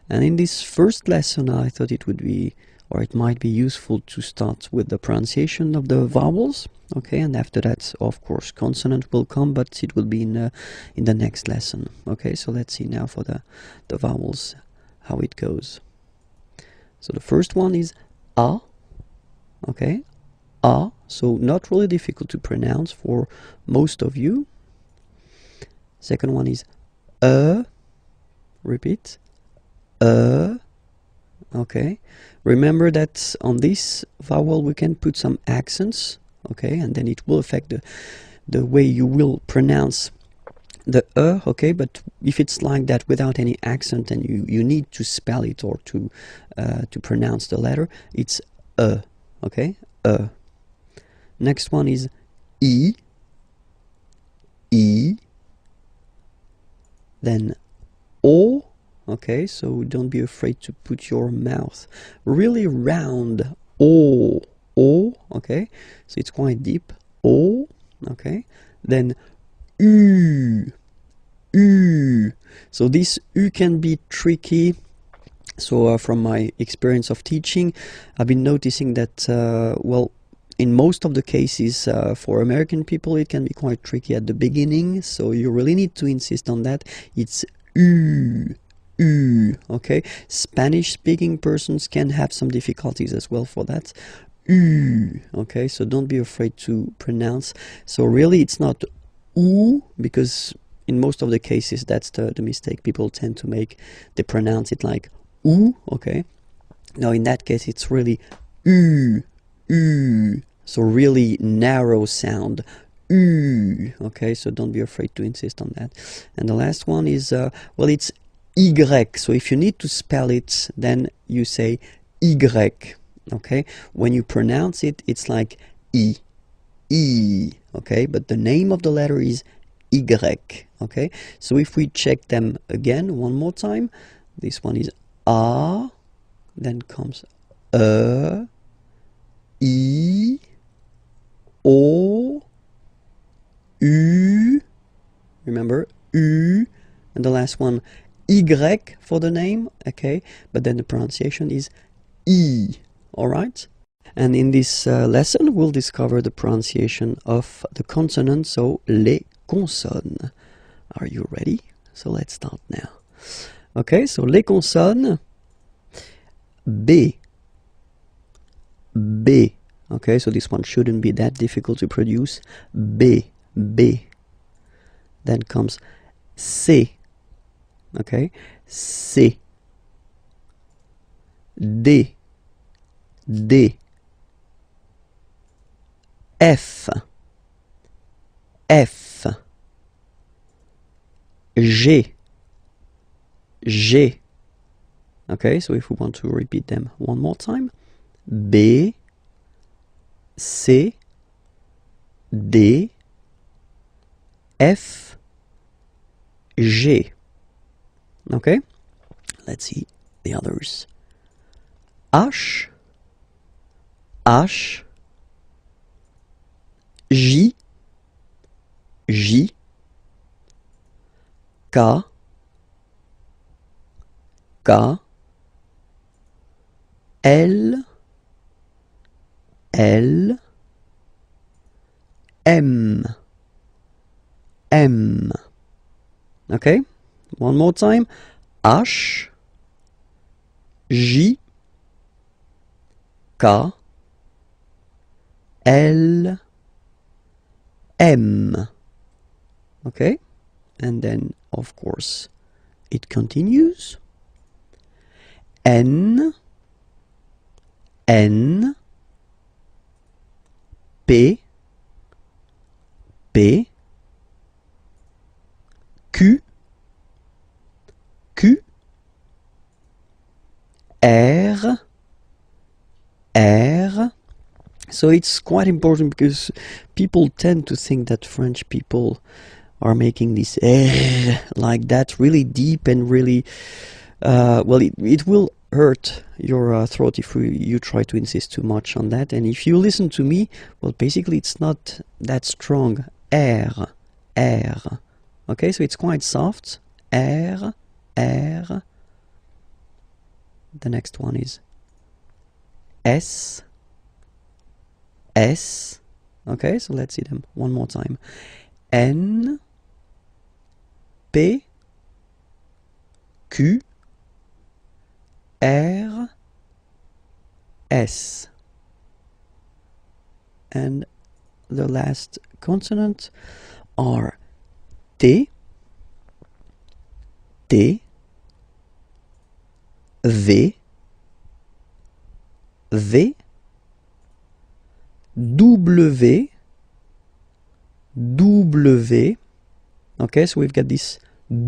And in this first lesson, I thought it would be, or it might be useful to start with the pronunciation of the vowels. Okay, and after that, of course, consonant will come, but it will be in the next lesson. Okay, so let's see now for the vowels, how it goes. So the first one is A. Okay, A. So not really difficult to pronounce for most of you. Second one is repeat, okay. Remember that on this vowel we can put some accents, okay, and then it will affect the way you will pronounce the okay. But if it's like that without any accent and you need to spell it or to pronounce the letter, it's okay, Next one is E, then O. Okay, so don't be afraid to put your mouth really round. O, okay, so it's quite deep. O, okay, then U. So this U can be tricky. So from my experience of teaching, I've been noticing that, well, in most of the cases for American people, it can be quite tricky at the beginning. So you really need to insist on that. It's U, okay. Spanish-speaking persons can have some difficulties as well for that. U, okay. So don't be afraid to pronounce. So really, it's not U, because in most of the cases, that's the mistake people tend to make. They pronounce it like U, okay. Now in that case, it's really U. So really narrow sound. Okay, so don't be afraid to insist on that. And the last one is, well, it's Y. So if you need to spell it, then you say Y. Okay, when you pronounce it, it's like E. Okay, but the name of the letter is Y. Okay, so if we check them again one more time, this one is A, then comes I, O, U, remember, U, and the last one, Y for the name, okay, but then the pronunciation is E, alright? And in this lesson, we'll discover the pronunciation of the consonants, so les consonnes. Are you ready? So let's start now. Okay, so les consonnes, B. Okay, so this one shouldn't be that difficult to produce. B. Then comes C. Okay, C. D. F. G. Okay, so if we want to repeat them one more time, B, C, D, F, G. Okay, let's see the others. H, J, K, L, M. Okay, one more time. H, J, K, L, M. Okay, and then of course it continues. N, P, Q, R. So it's quite important because people tend to think that French people are making this R like that, really deep and really, well, it will hurt your throat if you try to insist too much on that. And if you listen to me, well, basically it's not that strong. R. Okay, so it's quite soft. R. the next one is S, S. Okay, so let's see them one more time. N, P, Q, R, S. And the last consonant are T, T, V, V, W, W. Okay, so we've got this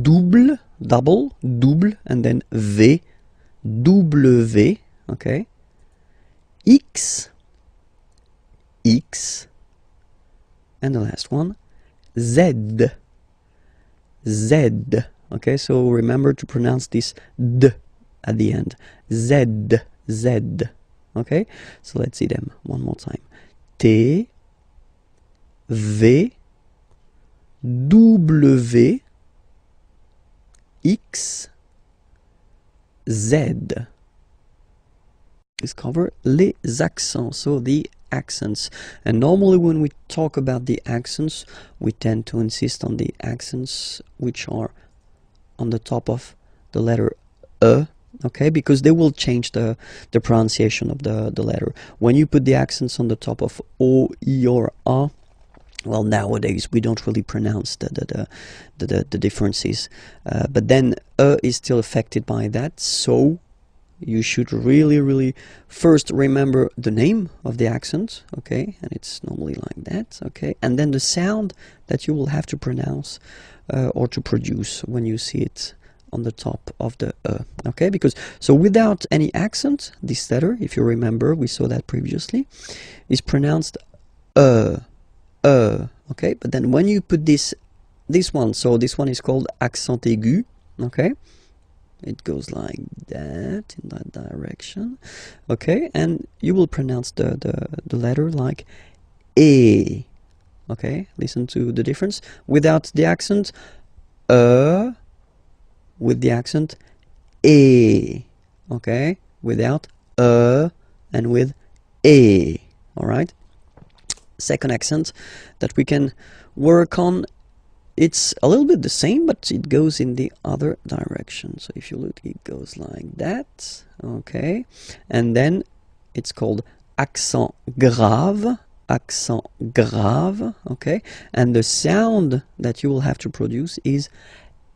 double, and then V, W. Okay, X, X, and the last one Z, Z. Okay, so remember to pronounce this D at the end. Z, Z. Okay, so let's see them one more time. T, V, W, X, Z. Discover les accents, so the accents. And normally when we talk about the accents, we tend to insist on the accents which are on the top of the letter E, okay, because they will change the pronunciation of the letter. When you put the accents on the top of O, I, or A, well, nowadays we don't really pronounce the differences, but then E is still affected by that, so you should really first remember the name of the accent, okay, and it's normally like that, okay, and then the sound that you will have to pronounce or to produce when you see it on the top of the okay, because so without any accent, this letter, if you remember, we saw that previously, is pronounced okay, but then when you put this one, so this one is called accent aigu, okay, it goes like that, in that direction, okay, and you will pronounce the letter like E, okay, listen to the difference. Without the accent, with the accent, E, okay, without and with E, alright. Second accent that we can work on, it's a little bit the same, but it goes in the other direction. So if you look, it goes like that, okay, and then it's called accent grave, okay, and the sound that you will have to produce is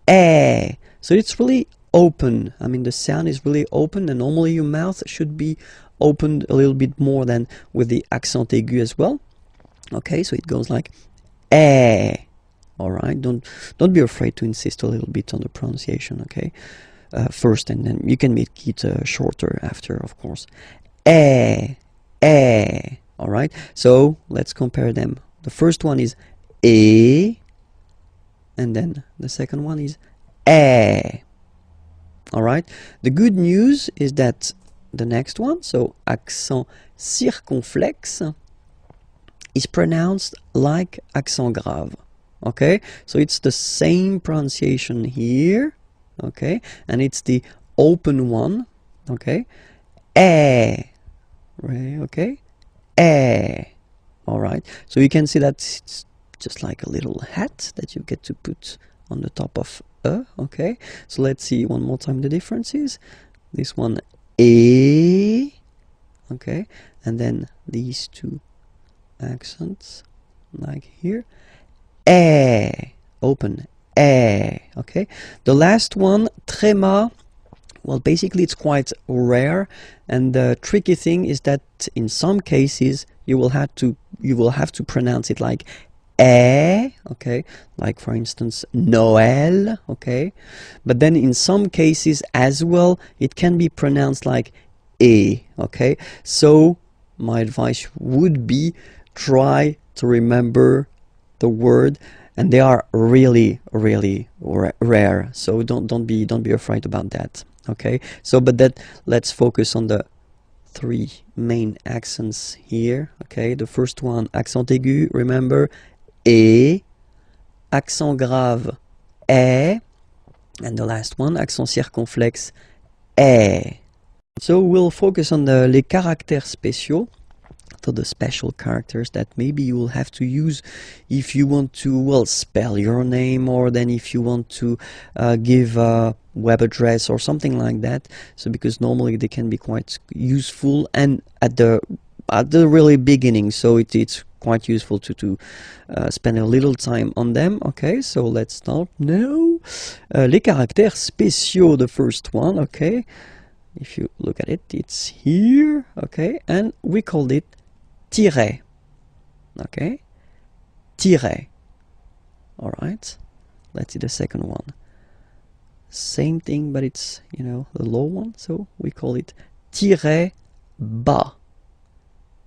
eh. So it's really open. I mean, the sound is really open, and normally your mouth should be opened a little bit more than with the accent aigu as well. Okay, so it goes like eh. All right, don't be afraid to insist a little bit on the pronunciation, okay, first, and then you can make it shorter after, of course. Eh, eh. All right, so let's compare them. The first one is e, and then the second one is eh. All right, the good news is that the next one, so accent circonflexe, is pronounced like accent grave. Okay, so it's the same pronunciation here, okay, and it's the open one, okay, eh, right, okay, eh, all right, so you can see that it's just like a little hat that you get to put on the top of okay, so let's see one more time the differences. This one, eh, okay, and then these two accents, like here, eh, open, eh, okay. The last one, tréma, well, basically it's quite rare, and the tricky thing is that in some cases you will have to pronounce it like eh, okay, like for instance Noël, okay, but then in some cases as well it can be pronounced like eh, okay. So my advice would be try to remember the word, and they are really rare, so don't be afraid about that, okay. So but that, let's focus on the three main accents here, okay. The first one, accent aigu, remember, e, accent grave, eh, and the last one, accent circonflexe, eh. So we'll focus on les caractères spéciaux, so the special characters that maybe you will have to use if you want to, well, spell your name, or then if you want to give a web address or something like that. So because normally they can be quite useful, and at the really beginning, so it's quite useful to spend a little time on them. Okay, so let's start now. Les caractères spéciaux, the first one. Okay, if you look at it, it's here. Okay, and we called it tiret. Okay, tiret. All right, let's see the second one. Same thing, but it's, you know, the low one, so we call it tiret bas.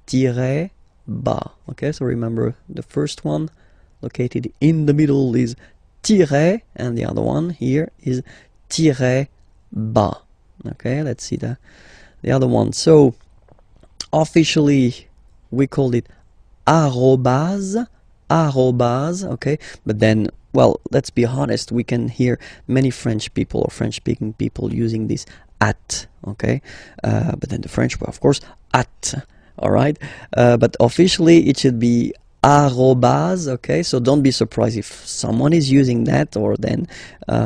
Tiret bas. Okay, so remember the first one located in the middle is tiret, and the other one here is tiret bas. Okay, let's see the other one. So officially we called it arrobase, arrobase. Okay, but then, well, let's be honest, we can hear many French people or French-speaking people using this at. Okay, but then the French were, of course, at. All right, but officially it should be arrobase. Okay, so don't be surprised if someone is using that, or then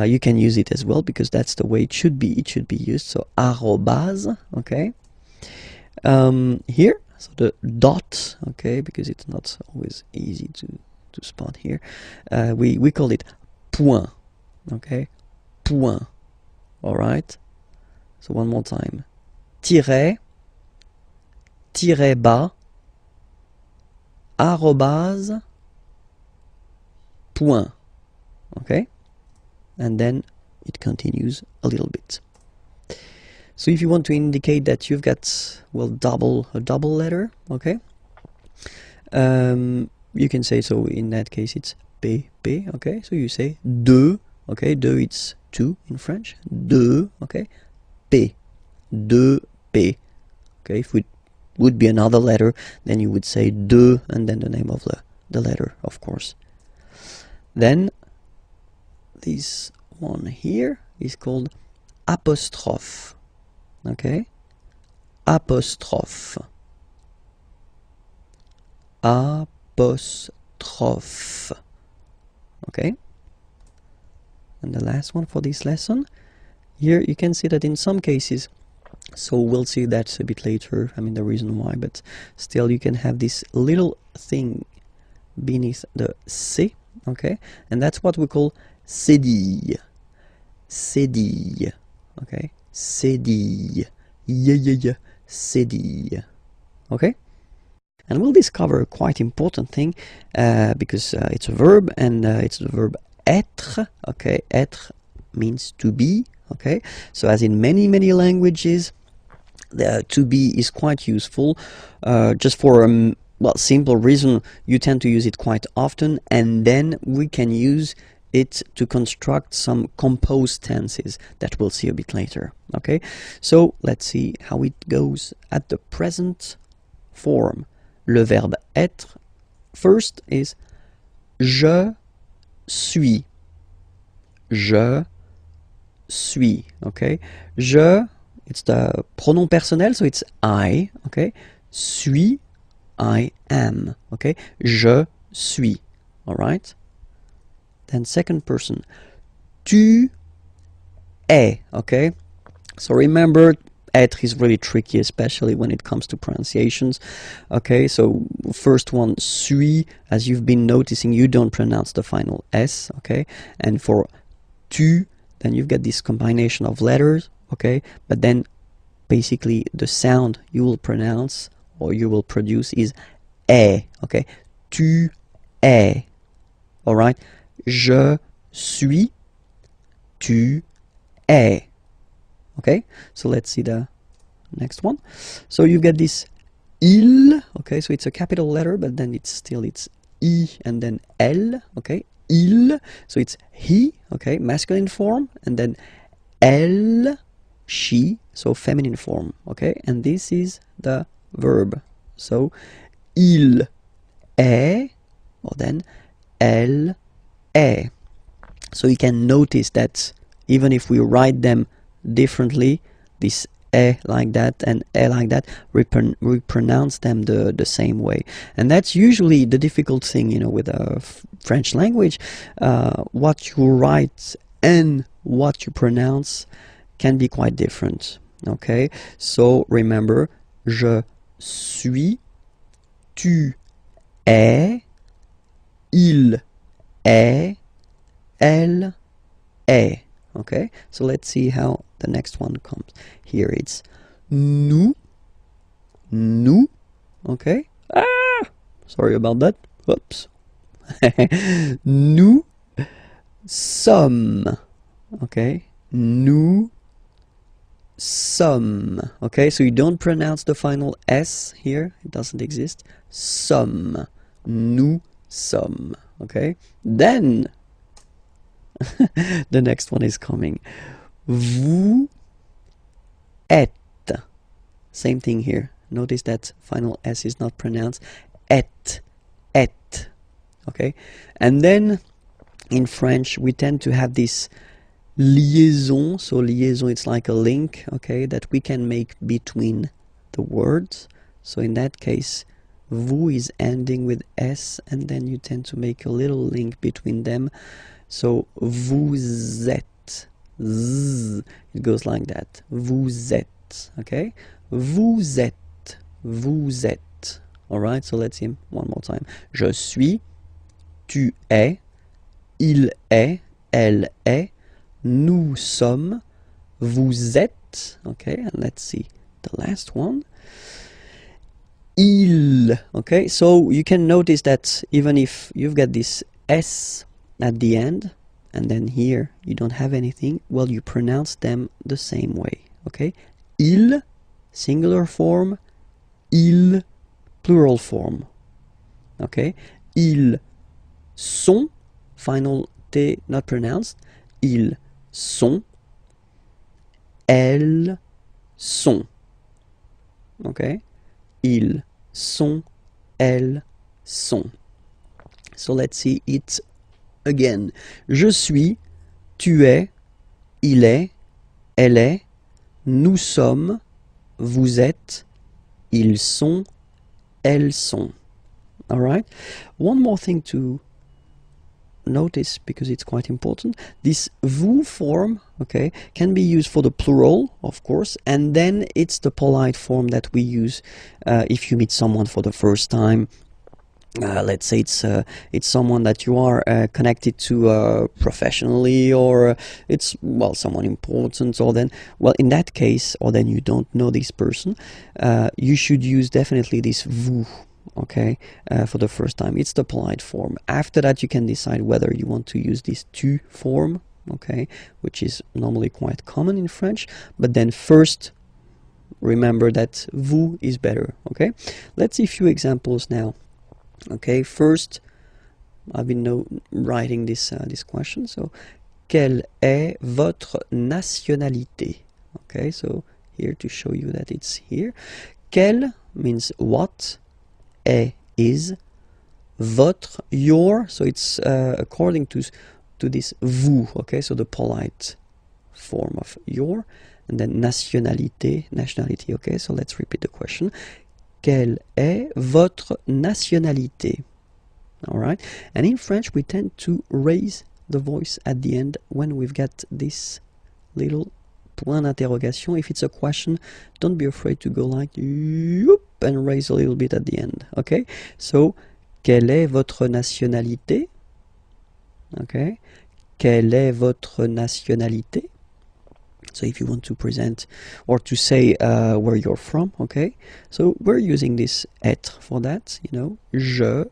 you can use it as well, because that's the way it should be used. So arrobase. Okay, here, so the dot. Okay, because it's not always easy to spot here, we call it point. Okay, point. All right, so one more time: tiret, tiret bas, arrobase, point. Okay, and then it continues a little bit. So if you want to indicate that you've got, well, a double letter, okay, you can say, so in that case it's P, okay, so you say deux, okay, deux, it's two in French, deux, okay, P, deux, P, okay. If it would be another letter, then you would say deux, and then the name of the letter, of course. Then this one here is called apostrophe. Okay, apostrophe, apostrophe. Okay, and the last one for this lesson, here you can see that in some cases, so we'll see that a bit later, I mean the reason why, but still you can have this little thing beneath the C. Okay, and that's what we call cédille, cédille. Okay, cédille, cédille. Okay, and we'll discover a quite important thing, because it's a verb, and it's the verb être. Okay, être means to be. Okay, so as in many languages, the to be is quite useful, just for well, simple reason. You tend to use it quite often, and then we can use it to construct some composed tenses that we'll see a bit later. Okay, so let's see how it goes at the present form. Le verbe être first is je suis. Je suis. Okay, je, it's the pronom personnel, so it's I. Okay, suis, I am. Okay, je suis. All right. Then second person, tu es. Okay, so remember, être is really tricky, especially when it comes to pronunciations. Okay, so first one, suis, as you've been noticing, you don't pronounce the final S. Okay, and for tu, then you've got this combination of letters. Okay, but then basically the sound you will pronounce or you will produce is est. Okay, tu es. All right. Je suis, tu es. Okay, so let's see the next one. So you've got this il. Okay, so it's a capital letter, but then it's I and then L. Okay, il. So it's he. Okay, masculine form, and then elle, she. So feminine form. Okay, and this is the verb. So il est, or then elle est. So you can notice that even if we write them differently, this like that and like that, we pronounce them the same way. And that's usually the difficult thing, you know, with the French language. What you write and what you pronounce can be quite different. Okay, so remember, je suis, tu es, il est, elle est. Okay, so let's see how the next one comes. Here it's nous, nous. Okay, sorry about that. Whoops. Nous sommes. Okay, nous sommes. Okay, so you don't pronounce the final S here, it doesn't exist. Sommes. Nous sommes. Okay, then the next one is coming. Vous êtes. Same thing here. Notice that final S is not pronounced. Et. Et. Okay, and then in French we tend to have this liaison. So liaison, it's like a link, okay, that we can make between the words. So in that case, vous is ending with S, and then you tend to make a little link between them. So vous êtes, z, it goes like that. Vous êtes, okay? Vous êtes, vous êtes. All right, so let's see one more time. Je suis, tu es, il est, elle est, nous sommes, vous êtes. Okay, and let's see the last one. Il. Okay, so you can notice that even if you've got this S at the end, and then here you don't have anything, well, you pronounce them the same way. Okay, il, singular form, il, plural form. Okay, ils sont, final T not pronounced, ils sont, elles sont. Okay, ils sont, elles sont. So let's see it again. Je suis, tu es, il est, elle est, nous sommes, vous êtes, ils sont, elles sont. All right. One more thing to notice, because it's quite important. This vous form, okay, can be used for the plural, of course, and then it's the polite form that we use if you meet someone for the first time. Let's say it's someone that you are connected to professionally, or it's, well, someone important, or then, well, in that case, or then you don't know this person, you should use definitely this vous. Okay, for the first time, it's the polite form. After that, you can decide whether you want to use this tu form, okay, which is normally quite common in French, but then first remember that vous is better. Okay, let's see a few examples now. Okay, first, I've been writing this question. So, quelle est votre nationalité? Okay, so here to show you that it's here. Quelle means what, est is, votre, your, so it's according to this vous. Okay, so the polite form of your, and then nationalité, nationality. Okay, so let's repeat the question. Quelle est votre nationalité? All right, and in French we tend to raise the voice at the end when we've got this little point d'interrogation. If it's a question, don't be afraid to go like whoop, and raise a little bit at the end. Okay, so quelle est votre nationalité? Okay, quelle est votre nationalité? So if you want to present or to say where you're from, okay, so we're using this être for that, you know. Je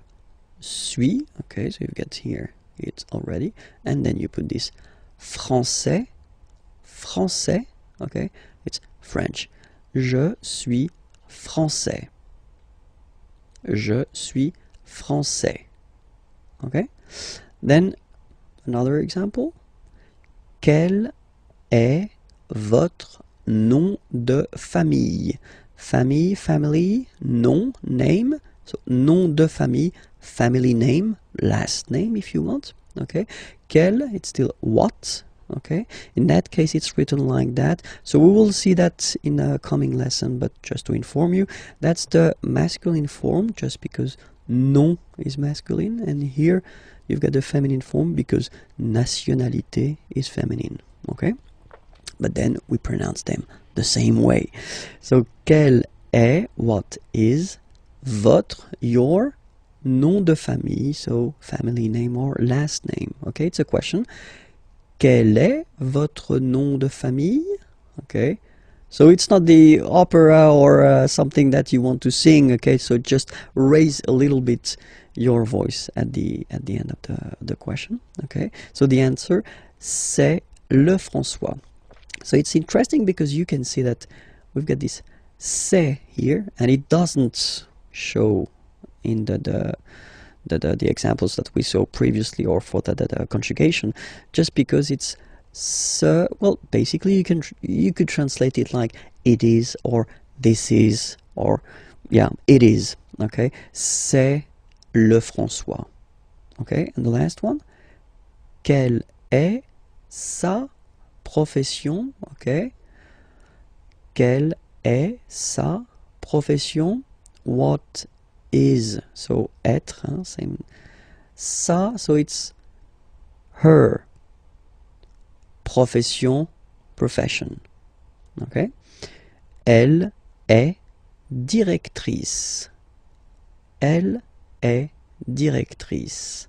suis, okay, so you've got here it already, and then you put this français, français, okay, it's French. Je suis français. Je suis français. Okay, then another example. Quel est votre nom de famille? Famille, family, nom, name. So nom de famille, family name, last name if you want. Okay. Quel, it's still what. Okay, in that case it's written like that. So we will see that in a coming lesson, but just to inform you, that's the masculine form, just because nom is masculine, and here you've got the feminine form because nationalité is feminine. Okay, but then we pronounce them the same way. So quel est, what is, votre, your nom de famille, so family name or last name. Okay, it's a question. Quel est votre nom de famille? Okay, so it's not the opera or something that you want to sing. Okay, so just raise a little bit your voice at the end of the question. Okay, so the answer, c'est le François. So it's interesting because you can see that we've got this c'est here, and it doesn't show in the examples that we saw previously, or for the conjugation, just because it's so, well, basically you could translate it like it is, or this is, or yeah, it is. Okay, c'est le François. Okay, and the last one, quelle est sa profession? Okay, quelle est sa profession? What is, so être, same, ça, so it's her, profession, profession. Okay, elle est directrice. Elle est directrice.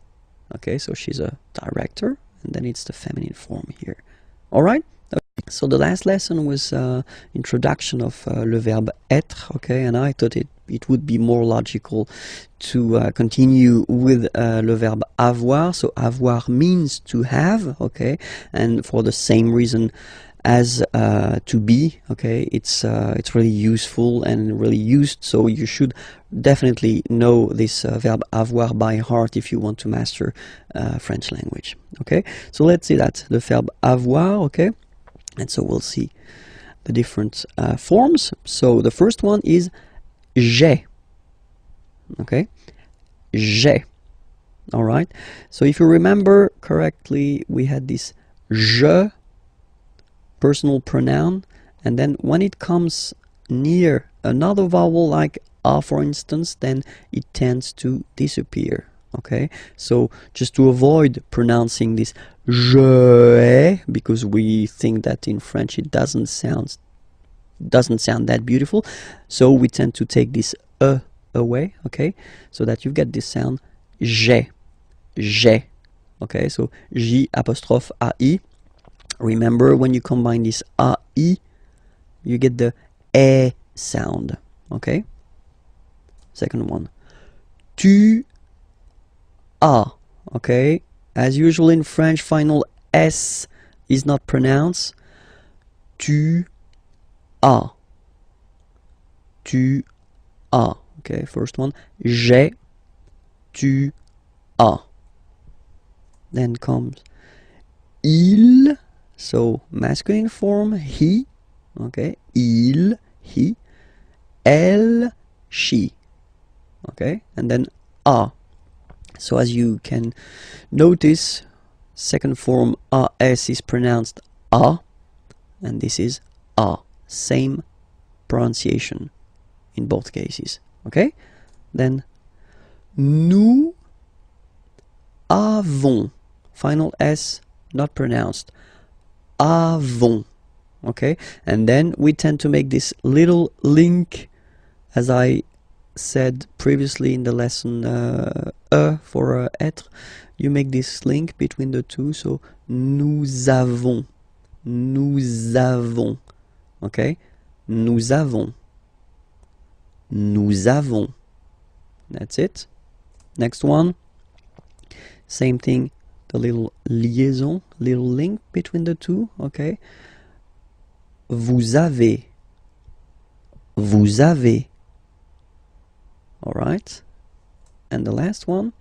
Okay, so she's a director, and then it's the feminine form here. All right. So the last lesson was introduction of le verbe être, okay, and I thought it would be more logical to continue with le verbe avoir. So avoir means to have, okay, and for the same reason as to be, okay, it's really useful and really used, so you should definitely know this verb avoir by heart if you want to master French language. Okay, so let's see that, the verb avoir, okay. And so we'll see the different forms. So the first one is j'ai. Okay, j'ai. All right. So if you remember correctly, we had this je, personal pronoun, and then when it comes near another vowel like a, for instance, then it tends to disappear. Okay, so just to avoid pronouncing this je ai, because we think that in French it doesn't sound that beautiful, so we tend to take this away, okay, so that you get this sound j'ai, j'ai. Okay, so j apostrophe ai. Remember, when you combine this ai, you get the e sound. Okay, second one, tu as. Okay, as usual in French, final s is not pronounced. Tu as. Tu as. Okay, first one, j'ai, tu as. Then comes il, so masculine form, he. Okay, il, he. Elle, she. Okay, and then a. So as you can notice, second form as is pronounced a, and this is a. Same pronunciation in both cases. Okay, then nous avons, final s not pronounced, avons. Okay, and then we tend to make this little link, as I said previously in the lesson, for être, you make this link between the two, so nous avons, nous avons. Okay, nous avons, nous avons. That's it. Next one, same thing, the little liaison, little link between the two. Okay, vous avez, vous avez. All right, and the last one,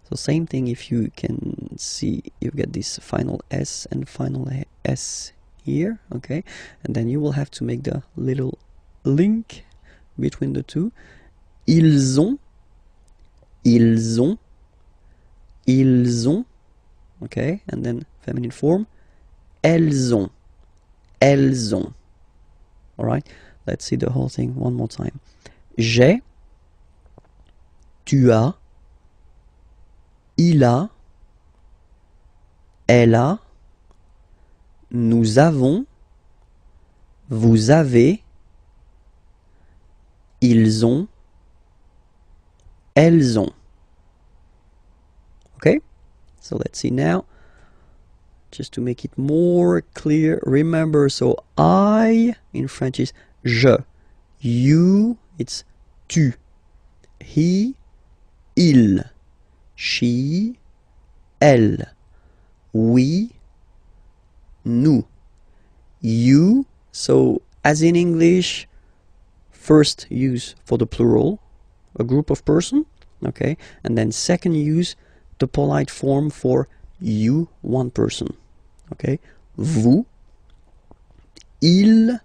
so same thing, if you can see, you get this final s and final s here. Okay, and then you will have to make the little link between the two. Ils ont, ils ont, ils ont. Okay, and then feminine form, elles ont, elles ont. All right, let's see the whole thing one more time. J'ai, tu as, il a, elle a, nous avons, vous avez, ils ont, elles ont. Okay, so let's see now, just to make it more clear. Remember, so I in French is je, you it's tu, he, il, she, elle, we, nous, you. So as in English, first use for the plural, a group of person, okay, and then second use the polite form for you, one person, okay. Vous, il,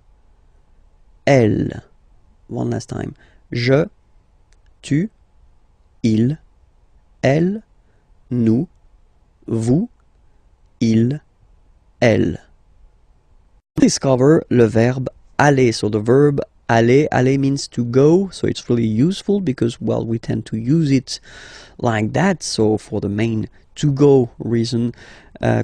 elle. One last time. Je, tu, il, elle, nous, vous, il, elle. Discover le verbe aller. So the verb aller, aller means to go, so it's really useful because, well, we tend to use it like that, so for the main to go reason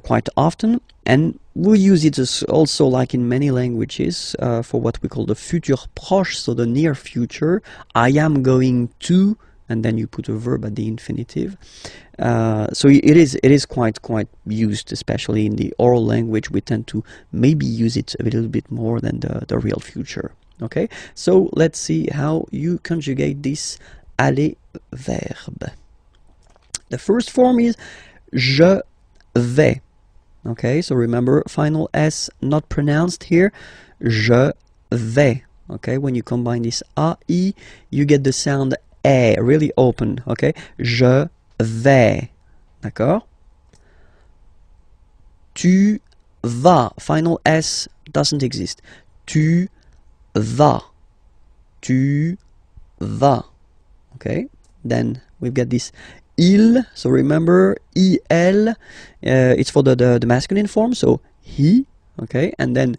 quite often. And we use it as also, like in many languages, for what we call the futur proche, so the near future. I am going to, and then you put a verb at the infinitive. So it is quite used, especially in the oral language. We tend to maybe use it a little bit more than the real future. Okay, so let's see how you conjugate this aller verb. The first form is je vais. Okay, so remember, final S not pronounced here. Je vais. Okay, when you combine this A-I, you get the sound E, really open. Okay, je vais. D'accord? Tu vas. Final S doesn't exist. Tu vas. Tu vas. Okay, then we've got this il, so remember il, it's for the masculine form, so he, okay, and then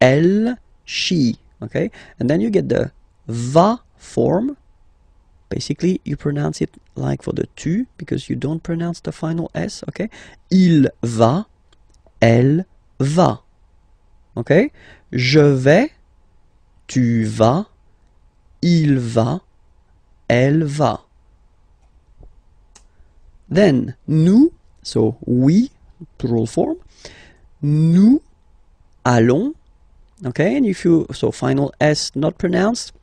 elle, she, okay, and then you get the va form. Basically you pronounce it like for the tu because you don't pronounce the final S, okay. Il va, elle va, okay. Je vais, tu vas, il va, elle va. Then nous, so we, plural form, nous allons, okay, and if you, so final S not pronounced,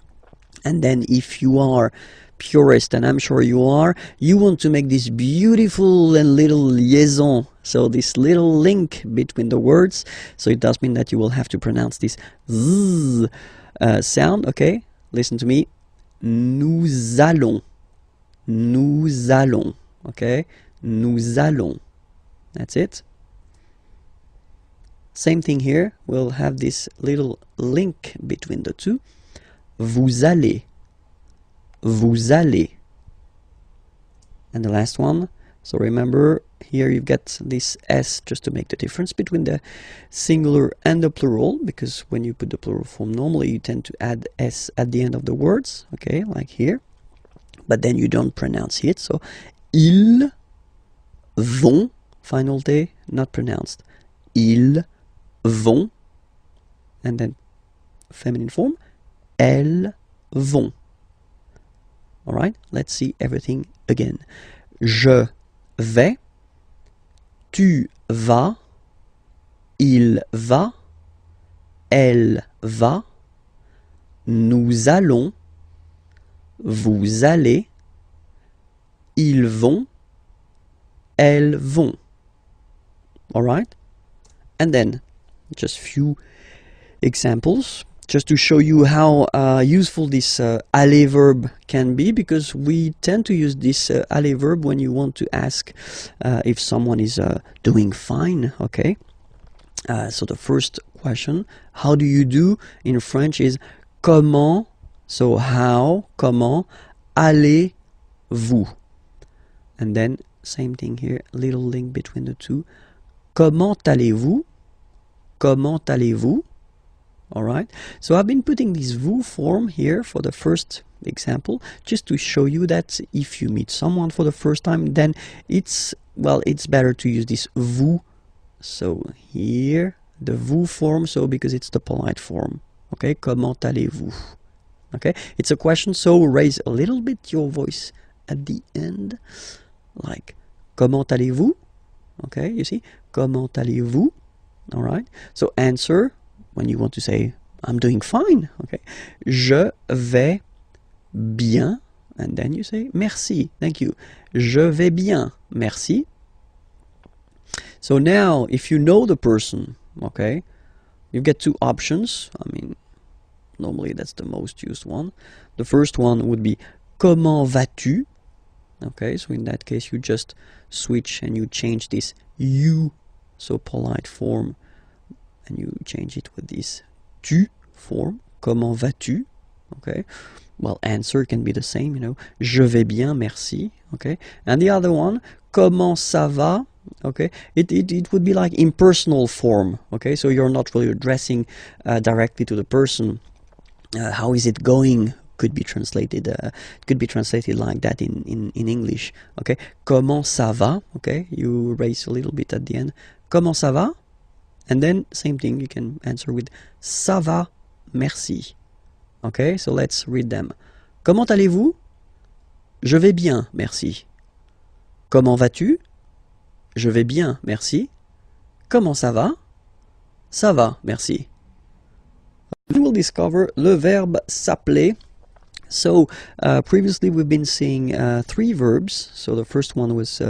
and then if you are purist, and I'm sure you are, you want to make this beautiful and little liaison, so this little link between the words, so it does mean that you will have to pronounce this z sound, okay, listen to me, nous allons, nous allons. Okay, nous allons. That's it. Same thing here. We'll have this little link between the two. Vous allez. Vous allez. And the last one. So remember, here you've got this S just to make the difference between the singular and the plural, because when you put the plural form, normally you tend to add S at the end of the words. Okay, like here. But then you don't pronounce it. So ils vont, final T not pronounced, ils vont, and then feminine form, elles vont. Alright, let's see everything again. Je vais, tu vas, il va, elle va, nous allons, vous allez, ils vont, elles vont. All right? And then just few examples just to show you how useful this aller verb can be, because we tend to use this aller verb when you want to ask if someone is doing fine, okay? So the first question, how do you do in French is comment, so how, comment, allez-vous? And then same thing here, little link between the two. Comment allez-vous? comment allez-vous? All right, so I've been putting this vous form here for the first example just to show you that if you meet someone for the first time, then it's better to use this vous. So here the vous form, so because it's the polite form. Okay, comment allez-vous? Okay, it's a question, so raise a little bit your voice at the end, like comment allez-vous? Okay, you see, comment allez-vous? All right, so answer when you want to say I'm doing fine. Okay, je vais bien, and then you say merci, thank you. Je vais bien, merci. So now if you know the person, okay, you get two options. I mean, normally that's the most used one. The first one would be comment vas-tu? Okay, so in that case you just switch and you change this you, so polite form, and you change it with this tu form, comment vas-tu? Okay, well, answer can be the same, you know, je vais bien, merci. Okay, and the other one, comment ça va? Okay, it would be like impersonal form. Okay, so you're not really addressing directly to the person. How is it going? Could be translated like that in English. Okay, comment ça va? Okay, you raise a little bit at the end. Comment ça va? And then same thing, you can answer with ça va, merci. Okay, so let's read them. Comment allez-vous? Je vais bien, merci. Comment vas-tu? Je vais bien, merci. Comment ça va? Ça va, merci. We will discover le verbe s'appeler. So previously we've been seeing three verbs. So the first one was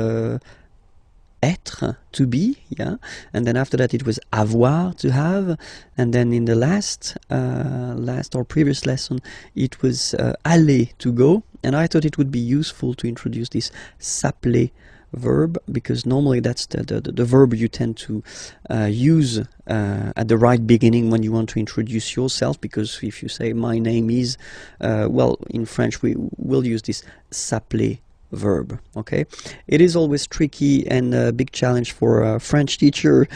être, to be, yeah, and then after that it was avoir, to have, and then in the last or previous lesson it was aller, to go. And I thought it would be useful to introduce this s'appeler verb, because normally that's the verb you tend to use at the right beginning when you want to introduce yourself, because if you say my name is, well, in French we will use this s'appeler verb. Okay, it is always tricky and a big challenge for a French teacher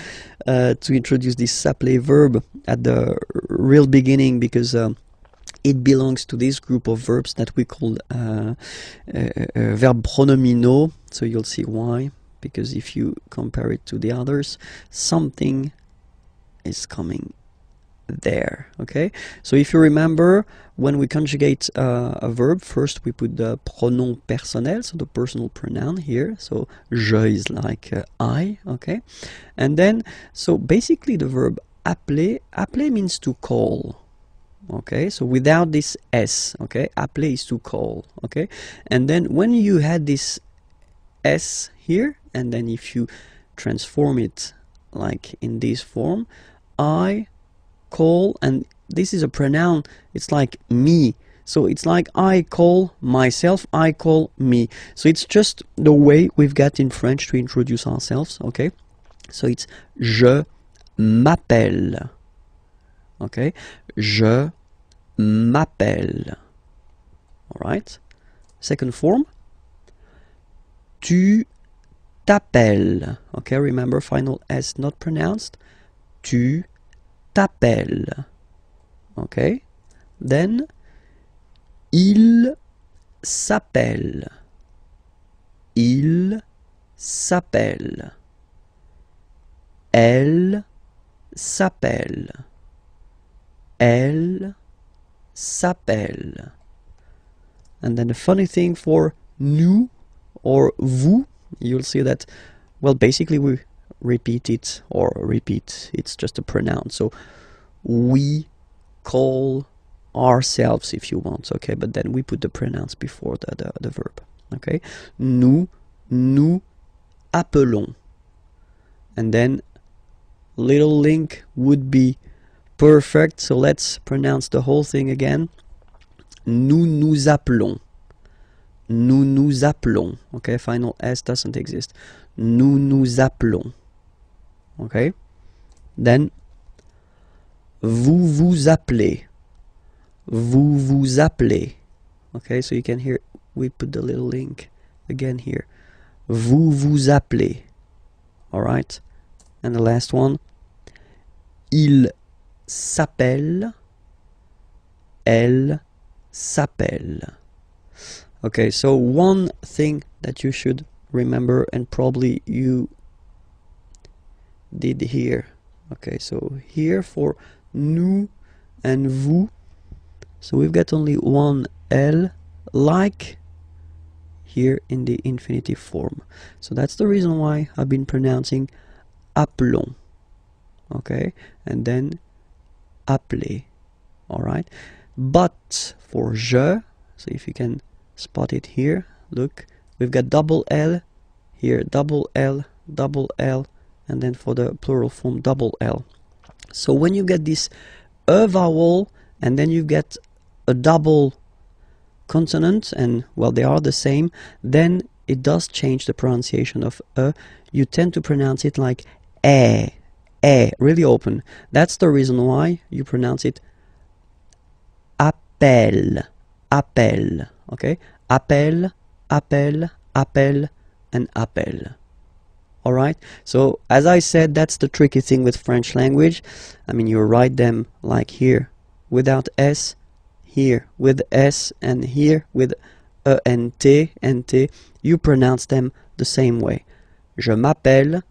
to introduce this s'appeler verb at the real beginning, because it belongs to this group of verbs that we call verb pronominaux. So you'll see why, because if you compare it to the others, something is coming there. Okay, so if you remember, when we conjugate a verb, first we put the pronom personnel, so the personal pronoun here. So je is like I. Okay, and then so basically the verb appeler means to call. Okay, so without this s, okay, appeler is to call. Okay, and then when you had this s here, and then if you transform it like in this form, I call, and this is a pronoun, it's like me, so it's like I call myself, I call me. So it's just the way we've got in French to introduce ourselves. Okay, so it's je m'appelle. Okay, je m'appelle. All right, second form, tu t'appelles. Okay, remember, final s not pronounced. Tu t'appelles. Okay, then il s'appelle. Il s'appelle. Elle s'appelle. Elle s'appelle. And then the funny thing for nous or vous, you'll see that, well, basically we repeat it, it's just a pronoun. So we call ourselves, if you want, okay, but then we put the pronouns before the verb. Okay, nous appelons, and then little link would be perfect. So let's pronounce the whole thing again. Nous appelons. Nous appelons. Okay, final s doesn't exist. Nous appelons. Okay, then vous vous appelez. Vous vous appelez. Okay, so you can hear we put the little link again here. Vous vous appelez. All right, and the last one, il s'appelle, elle s'appelle. Okay, so one thing that you should remember, and probably you did here. Okay, so here for nous and vous, so we've got only one L, like here in the infinitive form. So that's the reason why I've been pronouncing appelons. Okay, and then appeler. Alright, but for je, so if you can spot it here, look, we've got double L here, double L, and then for the plural form double L. So when you get this E vowel and then you get a double consonant, and well, they are the same, then it does change the pronunciation of E. You tend to pronounce it like really open. That's the reason why you pronounce it appel, okay? Appel, and appel. Alright, so as I said, that's the tricky thing with French language. I mean, you write them like here without S, here with S, and here with E and T, you pronounce them the same way. Je m'appelle,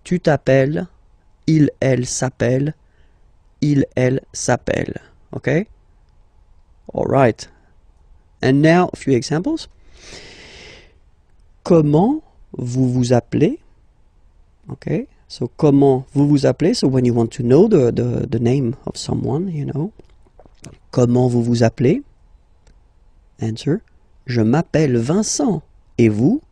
tu t'appelles, il, elle s'appelle, elle s'appelle. Okay? Alright. And now a few examples. Comment vous vous appelez? Okay, so comment vous vous appelez? So when you want to know the name of someone, you know. Comment vous vous appelez? Answer. Je m'appelle Vincent. Et vous?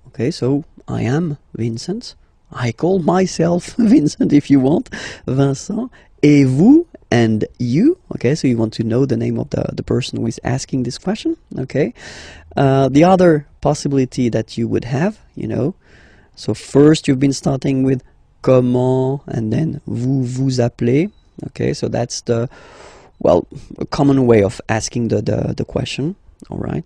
Okay, so I am Vincent. I call myself Vincent if you want. Vincent. Et vous? And you? Okay, so you want to know the name of the person who is asking this question. Okay. The other possibility that you would have, you know, so first you've been starting with comment and then vous vous appelez. Okay, so that's the, well, a common way of asking the question. All right.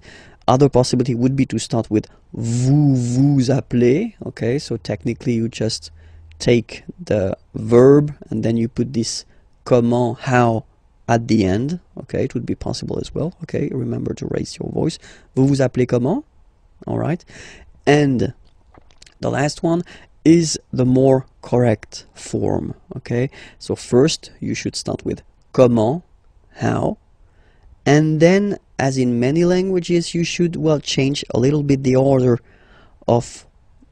Other possibility would be to start with vous vous appelez. Okay, so technically you just take the verb and then you put this comment, how, at the end. Okay, it would be possible as well. Okay, remember to raise your voice. Vous vous appelez comment? All right. And the last one is the more correct form. Okay, so first you should start with comment, how, and then, as in many languages, you should, well, change a little bit the order of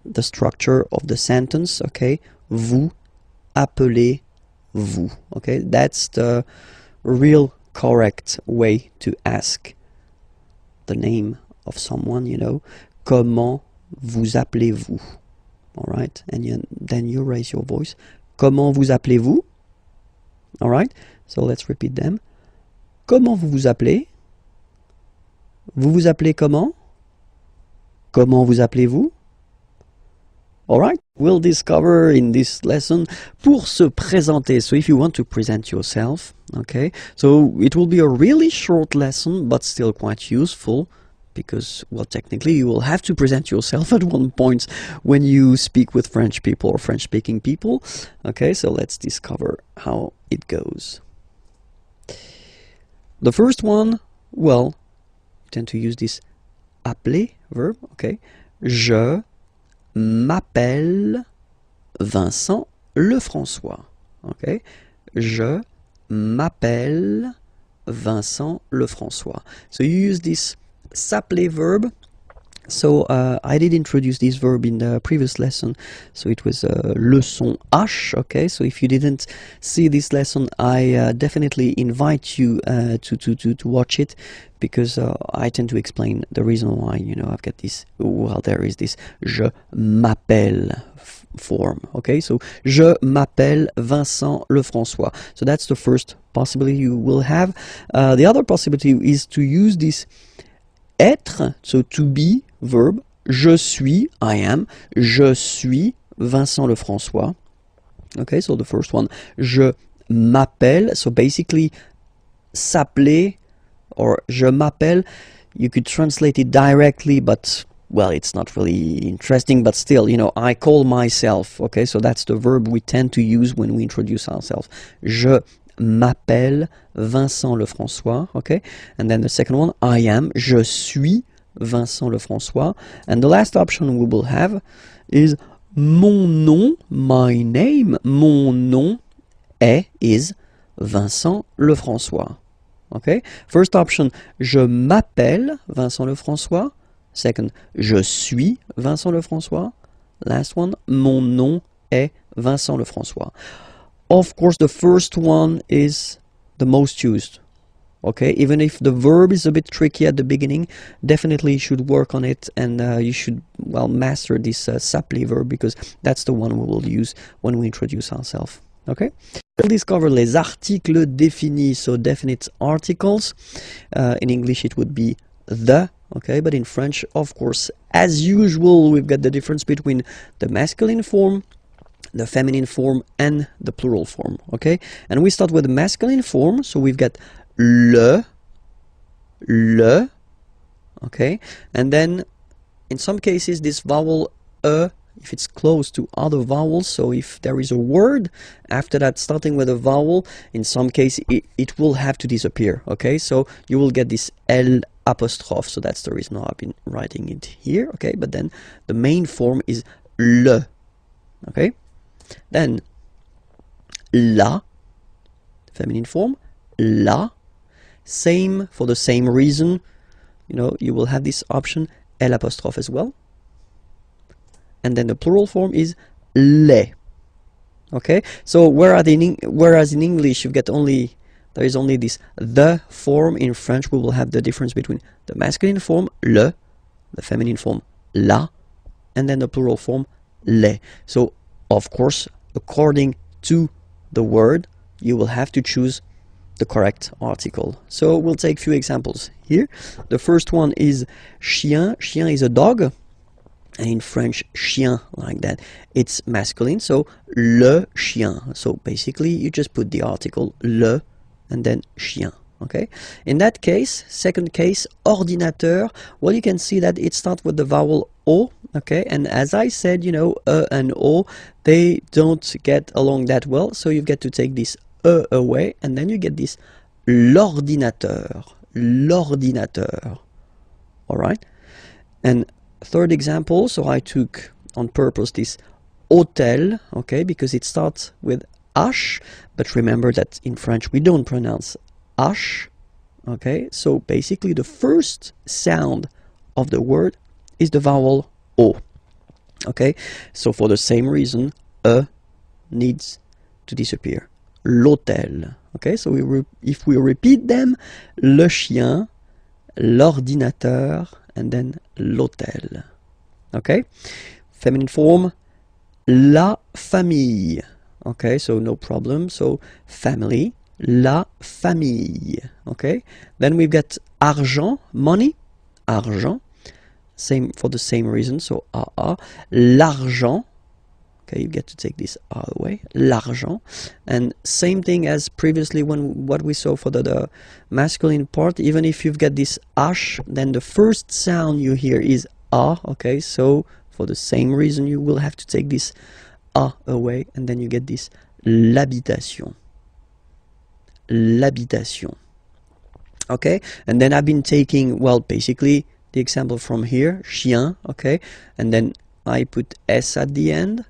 the structure of the sentence. Okay, vous appelez vous. Okay, that's the real correct way to ask the name of someone, you know. Comment vous appelez-vous? All right, and then you raise your voice. Comment vous appelez-vous? All right, so let's repeat them. Comment vous vous appelez? Vous vous appelez comment? Comment vous appelez-vous? All right, we'll discover in this lesson pour se présenter. So if you want to present yourself, okay, so it will be a really short lesson, but still quite useful, because, well, technically you will have to present yourself at one point when you speak with French people or French-speaking people. Okay, so let's discover how it goes. The first one, well, you tend to use this appeler verb. Okay, je m'appelle Vincent Lefrançois. Okay, je m'appelle Vincent Lefrançois. So you use this s'appeler verb. So I did introduce this verb in the previous lesson, so it was leçon H. Okay, so if you didn't see this lesson, I definitely invite you to watch it, because I tend to explain the reason why, you know, I've got this, well, there is this je m'appelle form. Okay, so je m'appelle Vincent Lefrançois. So that's the first possibility you will have. The other possibility is to use this être, so to be verb. Je suis, I am, je suis Vincent Lefrançois. Okay, so the first one, je m'appelle, so basically s'appeler or je m'appelle, you could translate it directly, but well, it's not really interesting, but still, you know, I call myself, okay? So that's the verb we tend to use when we introduce ourselves. Je m'appelle Vincent Lefrançois, okay? And then the second one, I am, je suis Vincent Lefrançois. And the last option we will have is mon nom, my name, mon nom is Vincent Lefrançois. Okay? First option, je m'appelle Vincent Lefrançois. Second, je suis Vincent Lefrançois. Last one, mon nom est Vincent Lefrançois. Of course, the first one is the most used. Okay, even if the verb is a bit tricky at the beginning, definitely you should work on it, and you should, well, master this s'appeler verb, because that's the one we will use when we introduce ourselves. Okay, we'll discover les articles définis, so definite articles. In English it would be the, okay, but in French, of course, as usual, we've got the difference between the masculine form, the feminine form, and the plural form. Okay, and we start with the masculine form, so we've got le, okay, and then in some cases this vowel if it's close to other vowels, so if there is a word after that starting with a vowel, in some case it will have to disappear. Okay, so you will get this L apostrophe, so that's the reason why I've been writing it here. Okay, but then the main form is le. Okay, then la, feminine form, la. Same, for the same reason, you know, you will have this option L apostrophe as well. And then the plural form is les. Okay, so whereas in English there is only this the form, in French we will have the difference between the masculine form le, the feminine form la, and then the plural form les. So of course, according to the word, you will have to choose the correct article. So we'll take a few examples here. The first one is chien. Chien is a dog, and in French, chien, like that, it's masculine, so le chien. So basically you just put the article le and then chien. Okay, in that case, second case, ordinateur, well, you can see that it starts with the vowel o. Okay, and as I said, you know, and o, they don't get along that well, so you get to take this away, and then you get this l'ordinateur. All right, and third example, so I took on purpose this hôtel, okay, because it starts with H, but remember that in French we don't pronounce H. Okay, so basically the first sound of the word is the vowel O. Okay, so for the same reason, needs to disappear. L'hôtel. Okay, so if we repeat them, le chien, l'ordinateur, and then l'hôtel. Okay, feminine form, la famille. Okay, so no problem, so family, la famille. Okay, then we've got argent, money, argent, same for the same reason, so l'argent. Okay, you get to take this R away, l'argent, and same thing as previously when what we saw for the masculine part. Even if you've got this H, then the first sound you hear is A. Okay, so for the same reason you will have to take this A away, and then you get this l'habitation. Okay, and then I've been taking, well, basically the example from here, chien. Okay, and then I put S at the end,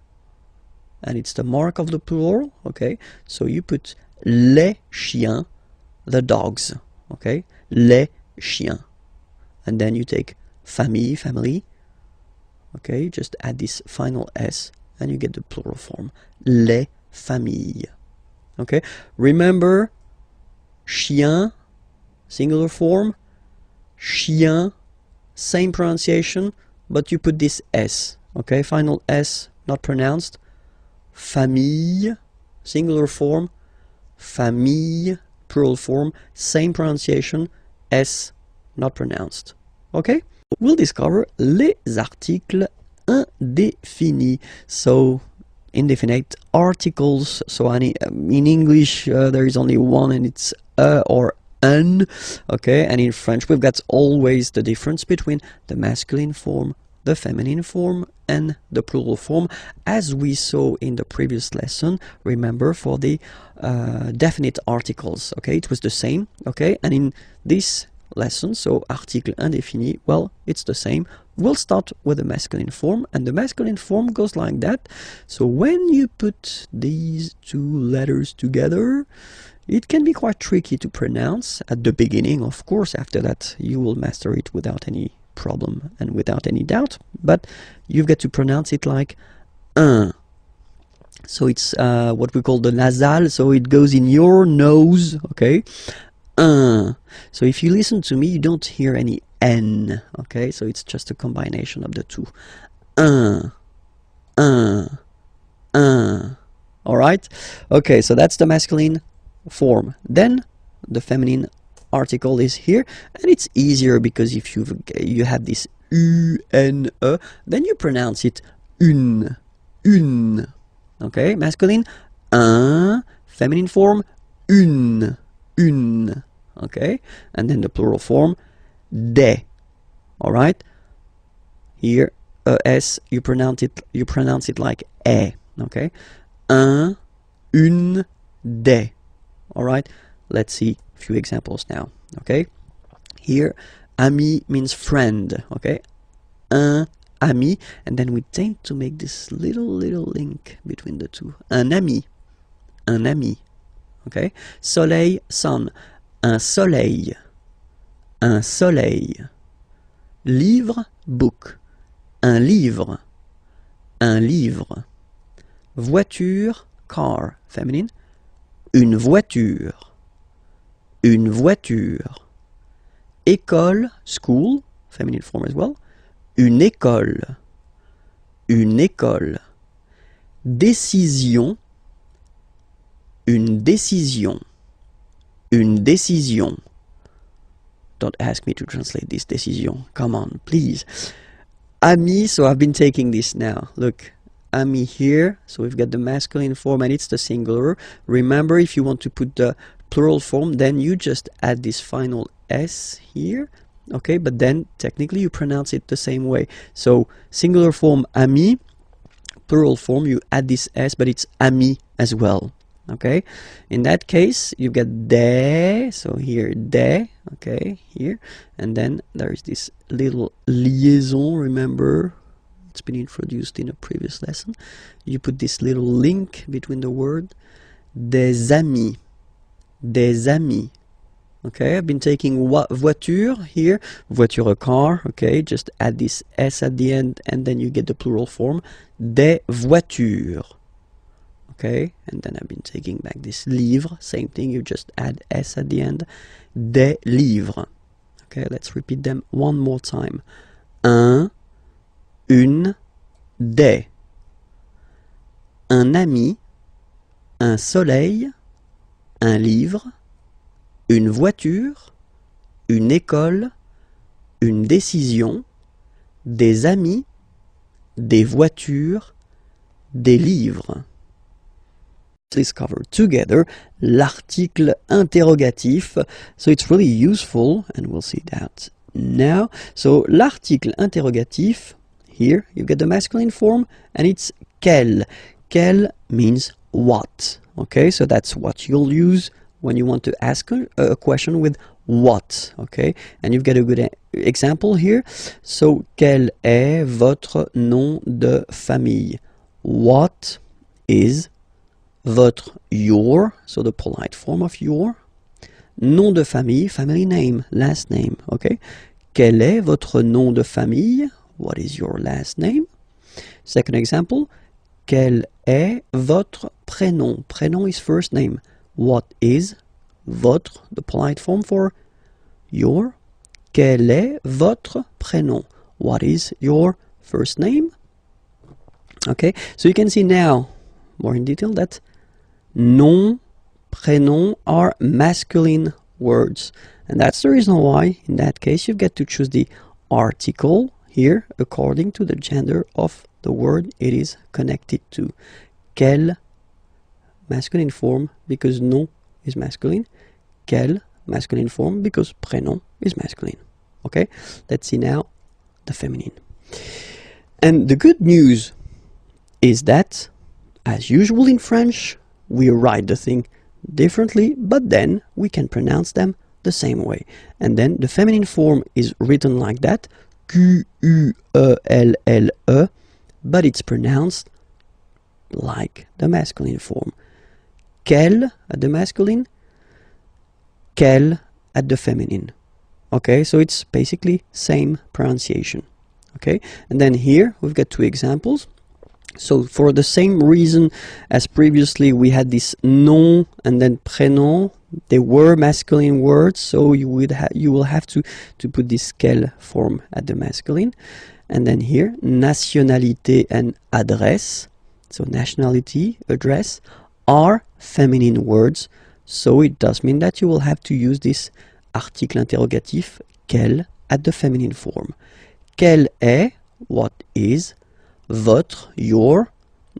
and it's the mark of the plural. Okay, so you put les chiens, the dogs. Okay, les chiens, and then you take famille. Okay, you just add this final S, and you get the plural form, les familles. Okay, remember, chien, singular form, chien, same pronunciation, but you put this S. Okay, final S, not pronounced. Famille, singular form, famille, plural form, same pronunciation, S, not pronounced. Okay, we'll discover les articles indéfinis. So indefinite articles. So in English there is only one, and it's or un. Okay, and in French we've got always the difference between the masculine form the feminine form and the plural form, as we saw in the previous lesson. Remember, for the definite articles, okay, it was the same, okay, and in this lesson, so article indéfini, well, it's the same. We'll start with the masculine form, and the masculine form goes like that. So when you put these two letters together, it can be quite tricky to pronounce at the beginning. Of course, after that you will master it without any problem and without any doubt, but you've got to pronounce it like un. So it's what we call the nasal, so it goes in your nose, okay? Un. So if you listen to me, you don't hear any N, okay? So it's just a combination of the two. Un, un, un. All right? Okay, so that's the masculine form. Then the feminine article is here, and it's easier because if you have this U, N, E, then you pronounce it une, une. Okay, masculine, un, feminine form, une, une. Okay, and then the plural form, des. All right, here s, you pronounce it like e. Okay, un, une, des. All right, let's see a few examples now. Okay, here ami means friend. Okay, un ami, and then we tend to make this little link between the two. Un ami, un ami. Okay, soleil, sun. Un soleil, un soleil. Livre, book. Un livre, un livre. Voiture, car, feminine. Une voiture, une voiture. École, school, feminine form as well. Une école, une école. Décision, une décision. Une décision. Don't ask me to translate this décision. Come on, please. Ami, so I've been taking this now. Look, ami here. So we've got the masculine form and it's the singular. Remember, if you want to put the plural form, then you just add this final S here. Okay, but then technically you pronounce it the same way. So singular form ami, plural form you add this S, but it's ami as well. Okay, in that case you get des, so here des, okay, here, and then there is this little liaison. Remember, it's been introduced in a previous lesson. You put this little link between the word. Des amis, des amis. Okay, I've been taking voiture here, voiture, a car. Okay, just add this S at the end and then you get the plural form, des voitures. Okay, and then I've been taking back this livre, same thing, you just add S at the end, des livres. Okay, let's repeat them one more time. Un, une, des. Un ami, un soleil, un livre, une voiture, une école, une décision, des amis, des voitures, des livres. Discover together l'article interrogatif. So it's really useful, and we'll see that now. So l'article interrogatif, here you get the masculine form, and it's quel. Quel means what. Okay, so that's what you'll use when you want to ask a question with what. Okay, and you've got a good example here. So quel est votre nom de famille? What is your, so the polite form of your, nom de famille, family name, last name, okay? Quel est votre nom de famille? What is your last name? Second example, quel est votre prénom? Prénom is first name. What is votre, the polite form for your? Quel est votre prénom? What is your first name? Okay, so you can see now, more in detail, that nom, prénom are masculine words. And that's the reason why, in that case, you get to choose the article here according to the gender of the word it is connected to. Quel, masculine form, because nom is masculine. Quel, masculine form, because prénom is masculine. Okay, let's see now the feminine. And the good news is that, as usual in French, we write the thing differently, but then we can pronounce them the same way. And then the feminine form is written like that, Q-U-E-L-L-E, but it's pronounced like the masculine form. Quelle at the masculine, quelle at the feminine. Okay, so it's basically same pronunciation. Okay, and then here we've got two examples. So for the same reason as previously, we had this nom and then prénom. They were masculine words, so you will have to put this quelle form at the masculine. And then here, nationalité and adresse, so nationality, address, are feminine words. So it does mean that you will have to use this article interrogatif, quelle, at the feminine form. Quelle est, what is, votre, your,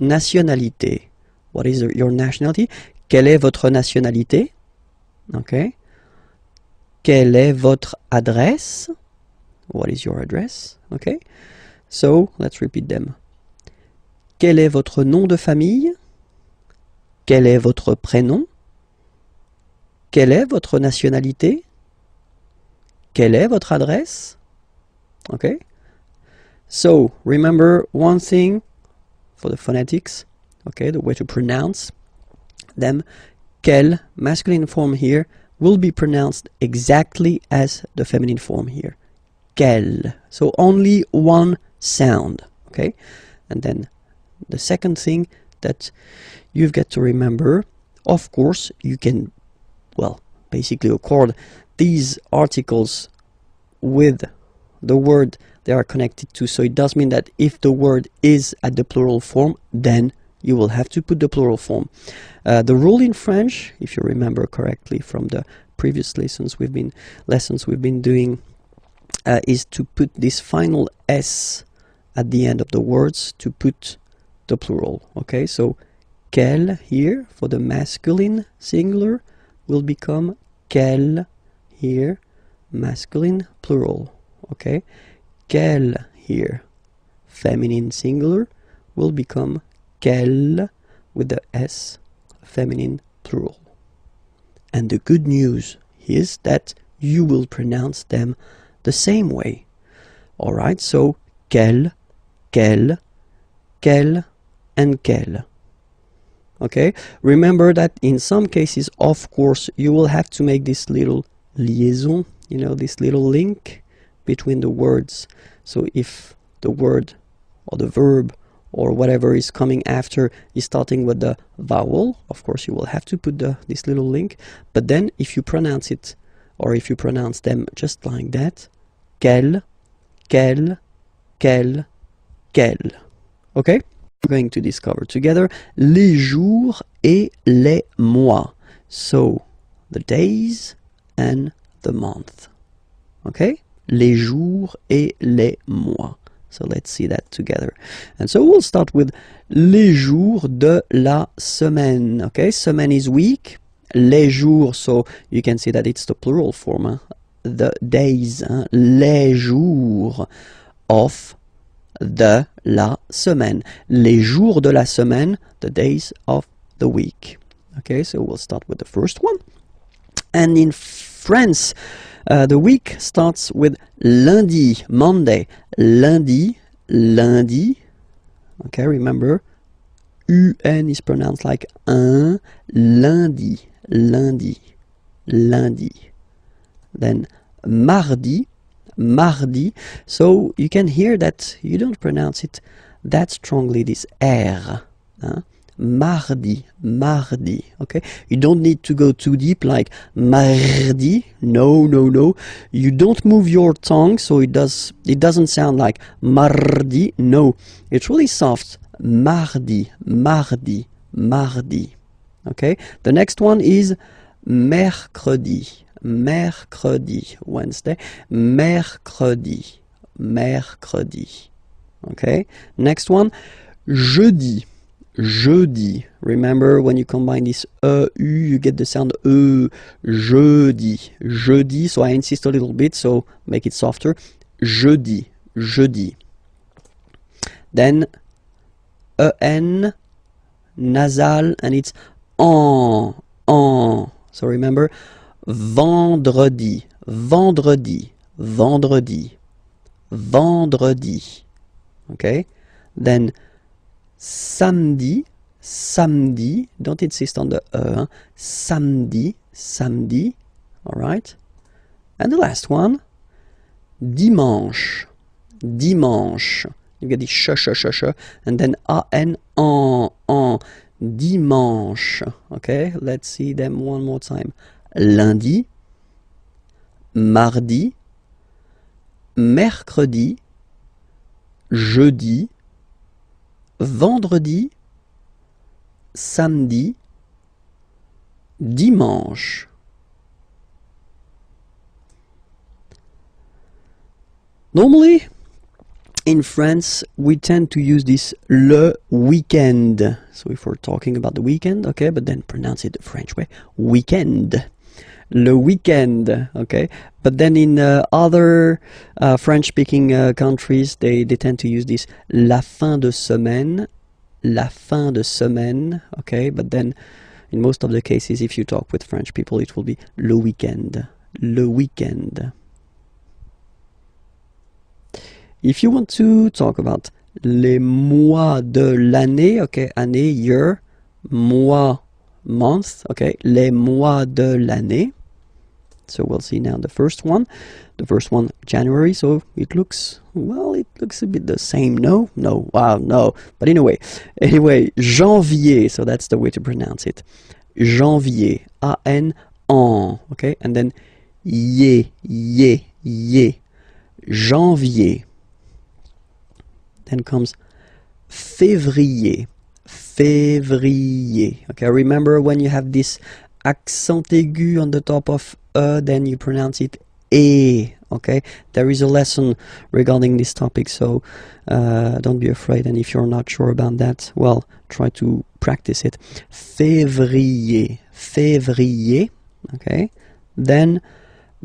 nationalité. What is your nationality? Quelle est votre nationalité? Okay. Quelle est votre adresse? What is your address? Okay. So, let's repeat them. Quel est votre nom de famille? Quel est votre prénom? Quelle est votre nationalité? Quelle est votre adresse? Okay. So, remember one thing for the phonetics, okay, the way to pronounce them. Quelle, masculine form here, will be pronounced exactly as the feminine form here. Quelle. So only one sound, okay? And then the second thing that you've got to remember, of course, you can, well, basically accord these articles with the word they are connected to. So it does mean that if the word is at the plural form, then you will have to put the plural form. The rule in French, if you remember correctly from the previous lessons we've been doing, is to put this final S at the end of the words to put the plural. Okay, so quelle here for the masculine singular will become quelle here, masculine plural. Okay, quelle here, feminine singular, will become quelle with the S, feminine plural. And the good news is that you will pronounce them the same way. Alright, so quelle, quelle, quelle, and quelle. Okay, remember that in some cases, of course, you will have to make this little liaison, you know, this little link between the words. So if the word or the verb or whatever is coming after is starting with the vowel, of course you will have to put this little link. But then if you pronounce it, or if you pronounce them just like that, quelle, quelle, quelle, quelle. Okay? We're going to discover together les jours et les mois. So the days and the month. Okay? Les jours et les mois. So let's see that together. And so we'll start with les jours de la semaine. Okay, semaine is week. Les jours, so you can see that it's the plural form. Huh? The days. Huh? Les jours of de la semaine. Les jours de la semaine, the days of the week. Okay, so we'll start with the first one. And in France, the week starts with lundi, Monday, lundi, lundi. Okay, remember, UN is pronounced like un, lundi, lundi, lundi. Then mardi, mardi. So you can hear that you don't pronounce it that strongly, this R. Huh? Mardi, mardi, okay? You don't need to go too deep like mardi. No, no, no. You don't move your tongue, so it doesn't sound like mardi. No, it's really soft. Mardi, mardi, mardi. Okay? The next one is mercredi, mercredi, Wednesday, mercredi, mercredi. Okay? Next one, jeudi. Jeudi. Remember, when you combine this u, you get the sound jeudi, jeudi. So I insist a little bit, so make it softer. Jeudi, jeudi. Then en, nasal, and it's en. So remember, vendredi, vendredi, vendredi, vendredi. Okay? Then samedi, samedi, don't insist on the samedi, samedi, all right? And the last one, dimanche, dimanche. You get the sh, and then an, en, dimanche. Okay, let's see them one more time. Lundi, mardi, mercredi, jeudi, vendredi, samedi, dimanche. Normally, in France, we tend to use this le weekend. So if we're talking about the weekend, okay, but then pronounce it the French way, weekend. Le weekend, okay. But then in other French-speaking countries, they tend to use this la fin de semaine, okay. But then in most of the cases, if you talk with French people, it will be le weekend, le weekend. If you want to talk about les mois de l'année, okay, année, year, mois, month, okay, les mois de l'année. So we'll see now the first one. The first one, January, so it looks, well, it looks a bit the same, no? No, wow, no. But anyway, janvier, so that's the way to pronounce it. Janvier, A-N, en, okay, and then ye, janvier. Then comes février, février. Okay, remember when you have this accent aigu on the top of then you pronounce it e. Okay, there is a lesson regarding this topic, so don't be afraid. And if you're not sure about that, well, try to practice it. Février, février. Okay, then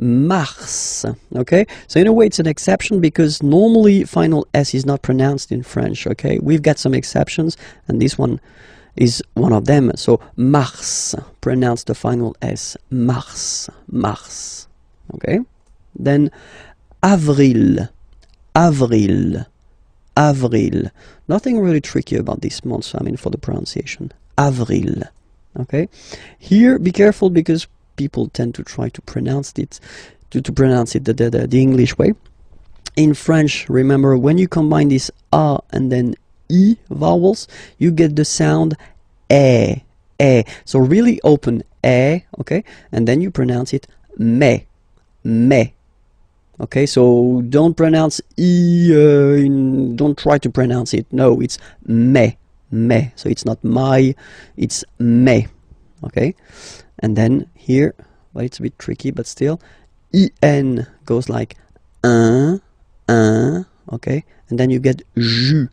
mars. Okay, so in a way it's an exception because normally final S is not pronounced in French. Okay, we've got some exceptions and this one is one of them. So mars, pronounce the final S, mars, mars. Okay, then avril, avril, avril. Nothing really tricky about this month, I mean, for the pronunciation. Avril. Okay, here be careful because people tend to try to pronounce it the English way. In French, remember when you combine this a and then e vowels, you get the sound e. So really open e, okay, and then you pronounce it me. Okay, so don't pronounce e. Don't try to pronounce it. No, it's me. So it's not my, it's me. Okay. And then here, well, it's a bit tricky, but still, en goes like un, okay? And then you get juin,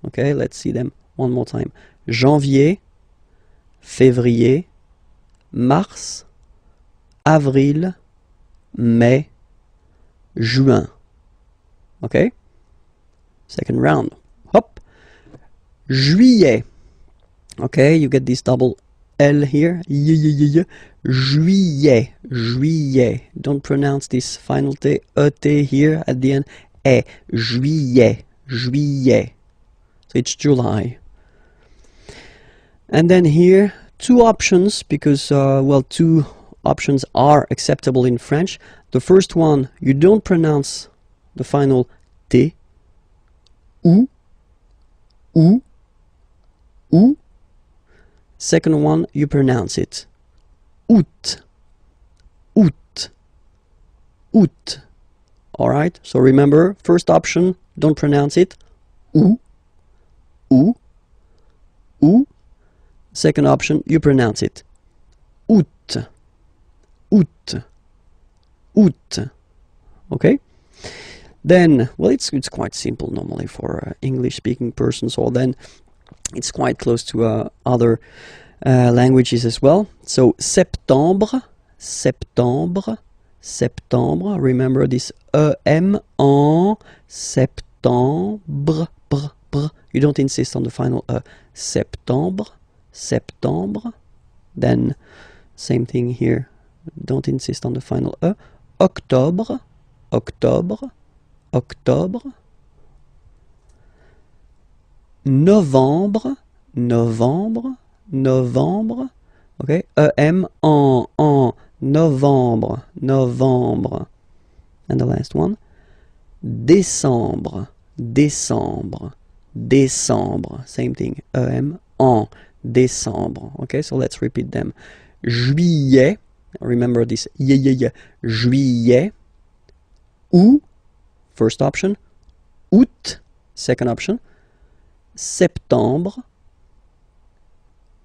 okay? Let's see them one more time. Janvier, février, mars, avril, mai, juin, okay? Second round. Hop. Juillet. Okay, you get this double L here. Juillet. Don't pronounce this final T, E-T here at the end. Juillet. So it's July. And then here, two options because, well, two options are acceptable in French. The first one, you don't pronounce the final T. Ou. Second one, you pronounce it août. All right, so remember, first option, don't pronounce it ou. Second option, you pronounce it août. Okay. Then, well, it's quite simple normally for English-speaking persons, or then it's quite close to other languages as well. So septembre, septembre. Remember this EM en septembre. Brr. You don't insist on the final E. Septembre, septembre. Then same thing here. Don't insist on the final E. Octobre, octobre, octobre. Novembre, novembre, novembre. Okay, EM en novembre, novembre. And the last one, décembre, décembre, décembre. Same thing, EM en décembre. Okay, so let's repeat them. Juillet, remember this, yeah. Juillet, août, first option, août, second option, septembre,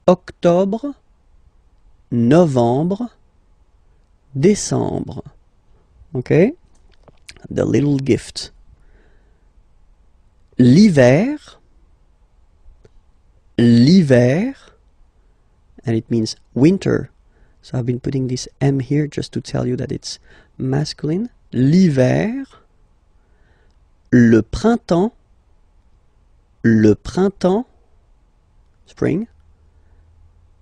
octobre, novembre, décembre. Okay? The little gift. L'hiver, l'hiver, and it means winter. So I've been putting this M here just to tell you that it's masculine. L'hiver, le printemps, spring,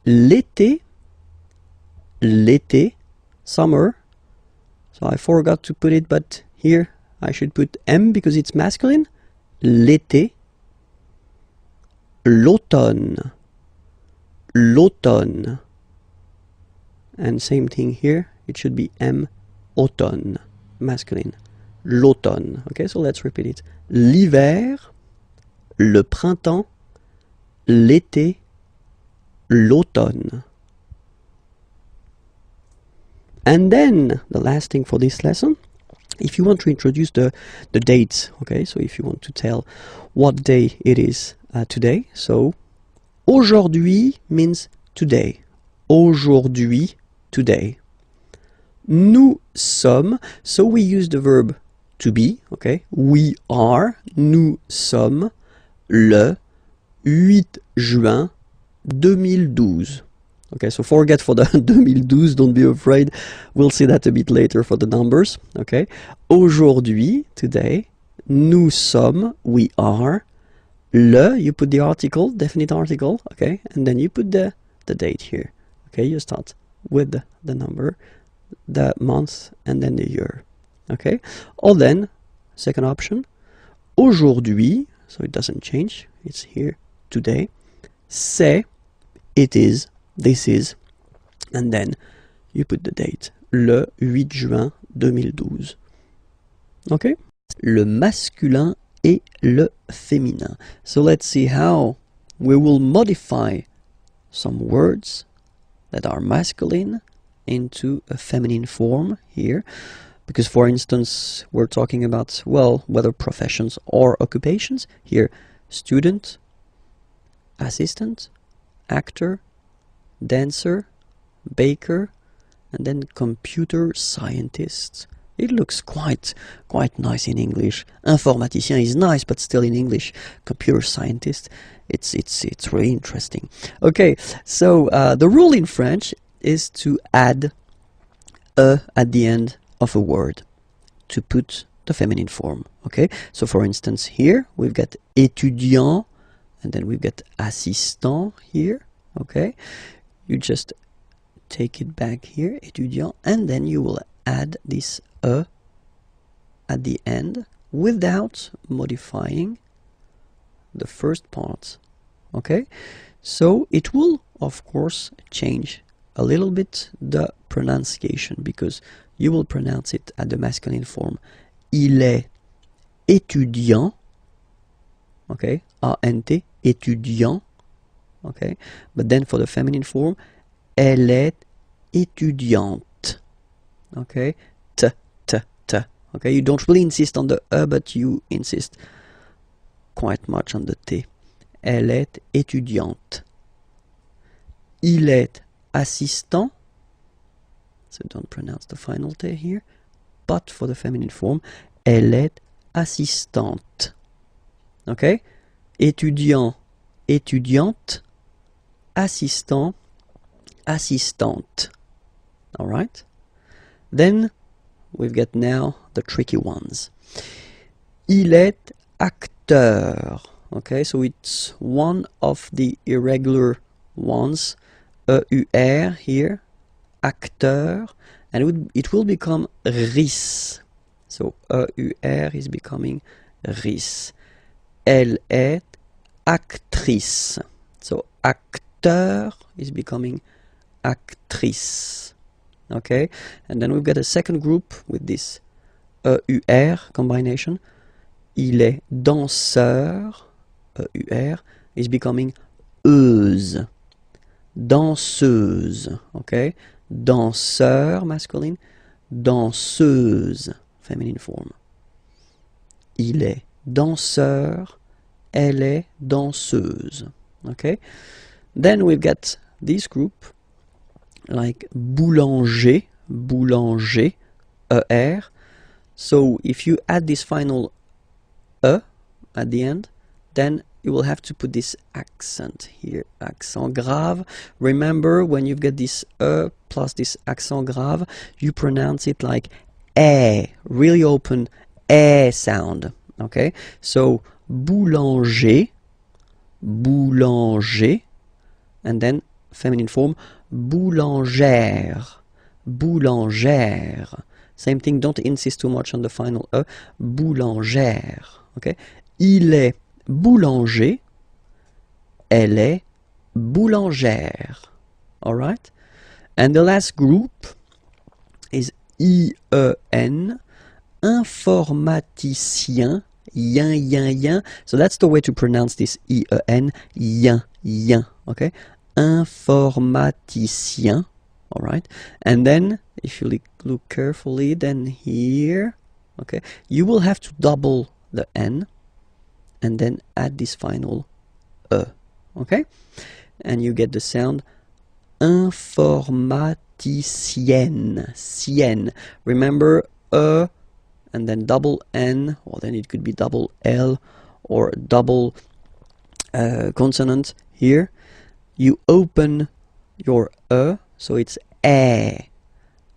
l'été, l'été, summer. So I forgot to put it, but here I should put M because it's masculine. L'été, l'automne, l'automne. And same thing here, it should be M, automne, masculine. L'automne. Okay, so let's repeat it. L'hiver, le printemps, l'été, l'automne. And then, the last thing for this lesson, if you want to introduce the dates, okay, so if you want to tell what day it is today, so aujourd'hui means today. Aujourd'hui, today. Nous sommes, so we use the verb to be, okay, we are, nous sommes, le 8 juin 2012. Okay, so forget for the 2012, don't be afraid. We'll see that a bit later for the numbers. Okay, aujourd'hui, today, nous sommes, we are, le, you put the article, definite article, okay, and then you put the date here. Okay, you start with the number, the month, and then the year. Okay, or then, second option, aujourd'hui, so it doesn't change, it's here, today, c'est, it is, this is, and then you put the date, le 8 juin 2012. Okay? Le masculin et le féminin. So let's see how we will modify some words that are masculine into a feminine form here. Because, for instance, we're talking about, well, whether professions or occupations. Here, student, assistant, actor, dancer, baker, and then computer scientist. It looks quite nice in English. Informaticien is nice, but still in English. Computer scientist, it's really interesting. Okay, so the rule in French is to add a at the end of a word to put the feminine form. Okay, so for instance here we've got étudiant, and then we've got assistant here. Okay, you just take it back here, étudiant, and then you will add this a at the end without modifying the first part. Okay, so it will of course change a little bit the pronunciation, because you will pronounce it at the masculine form. Il est étudiant. Okay, A-N-T, étudiant. Okay, but then for the feminine form, elle est étudiante. Okay, t. Okay, you don't really insist on the e, but you insist quite much on the t. Elle est étudiante. Il est assistant. So don't pronounce the final t here. But for the feminine form, elle est assistante. Okay, étudiant, étudiante. Assistant, assistante. All right. Then we've got now the tricky ones. Il est acteur. Okay, so it's one of the irregular ones. E-U-R here, acteur, and it will become ris. So E-U-R is becoming ris. Elle est actrice. So acteur is becoming actrice. Okay, and then we've got a second group with this E-U-R combination. Il est danseur. E-U-R is becoming euse. Danseuse. Okay, danseur masculine, danseuse feminine form. Il est danseur. Elle est danseuse. Okay, then we've got this group like boulanger, boulanger, ER. So if you add this final E at the end, then you will have to put this accent here, accent grave. Remember, when you've got this E plus this accent grave, you pronounce it like E, really open E sound. Okay, so boulanger, boulanger, and then feminine form, boulangère, boulangère. Same thing, don't insist too much on the final E, boulangère. Okay, il est boulanger, elle est boulangère. Alright? And the last group is IEN, informaticien, yin, yin, yin. So that's the way to pronounce this IEN, yin, yin. Okay? Informaticien. Alright? And then, if you look carefully, then here, okay, you will have to double the N and then add this final E. Okay? And you get the sound informaticienne. Sienne. Remember, E and then double N, or then it could be double L or double consonant here. You open your E, so it's E.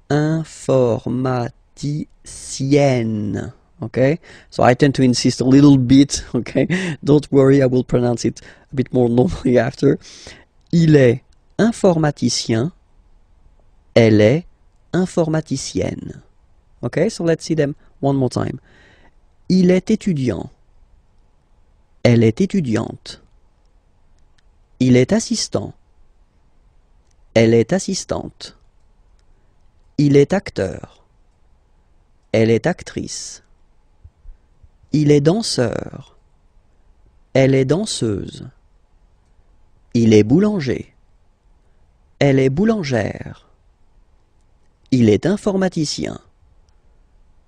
Informaticienne. Okay, so I tend to insist a little bit. Okay, don't worry, I will pronounce it a bit more normally after. Il est informaticien. Elle est informaticienne. Okay, so let's see them one more time. Il est étudiant. Elle est étudiante. Il est assistant. Elle est assistante. Il est acteur. Elle est actrice. Il est danseur. Elle est danseuse. Il est boulanger. Elle est boulangère. Il est informaticien.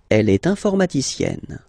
Elle est informaticienne.